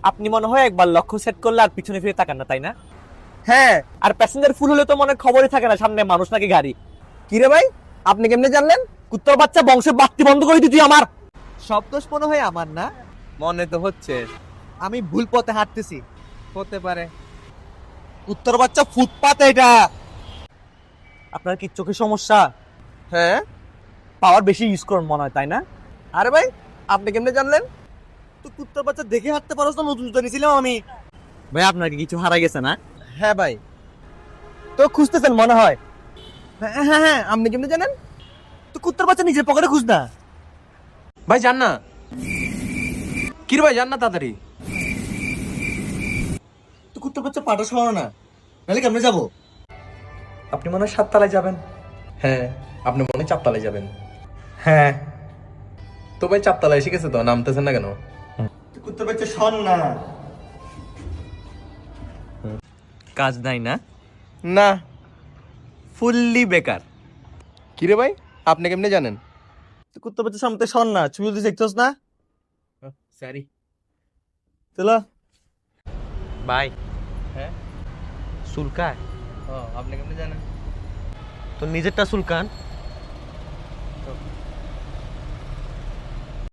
আপনি মনে হয় একবার লক্ষ্য সেট করলে আর পিছনে ফিরে তাকান না, তাই না? হ্যাঁ। আর প্যাসেঞ্জার ফুল হলে তো মনে হয় খবরই থাকে না সামনে মানুষ নাকি গাড়ি। কি রে ভাই, আপনি কেমনে জানলেন? কুত্তর বাচ্চা, বংশের বাত্তি বন্ধ করে দিই তুই আমার। সব দোষ মনে হয় আমার না? মনে তো হচ্ছে। আমি ভুল পথে হাঁটতেছি। হতে পারে। কুত্তর বাচ্চা, ফুটপাতে এটা। আপনার কি চোখের সমস্যা? হ্যাঁ। পাওয়ার বেশি ইউজ করেন মনে হয়, তাই না? আরে ভাই, আপনি কেমনে জানলেন? তো কুত্তর বাচ্চা দেখে হাঁটতে পারছ না? নতুন জুতা নিয়েছিলাম আমি। ভাই আপনার কি কিছু হারা গেছে না? হ্যাঁ ভাই। তো খুঁজতেছেন মনে হয়। হ্যাঁ হ্যাঁ হ্যাঁ, আপনি কেমনে জানেন? তো কুত্তর বাচ্চা নিজের পকেটে খুঁজ না। ভাই যান না। কি রে ভাই, যান না তাড়াতাড়ি। তো কুত্তর বাচ্চা পাটা সরানো না, নাহলে কেমনে যাবো? আপনি মনে হয় 7 তলায় যাবেন। হ্যাঁ, আপনি মনে হয় 4 তলায় যাবেন। হ্যাঁ। তো ভাই 4 তলায় এসে গেছে তো, নামতেছেন না কেন? কুত্তর বাচ্চা সর না। কাজ নাই না? না। ফুললি বেকার। কি রে ভাই, আপনি কেমনে জানেন? তো কুত্তর বাচ্চা সামনে সর না, ছবি তুলতে দেখতেছ না? সরি। চলো। ভাই হ্যাঁ। চুলকায়। ও, আপনি কেমনে জানেন? তো নিজেরটা চুলকান।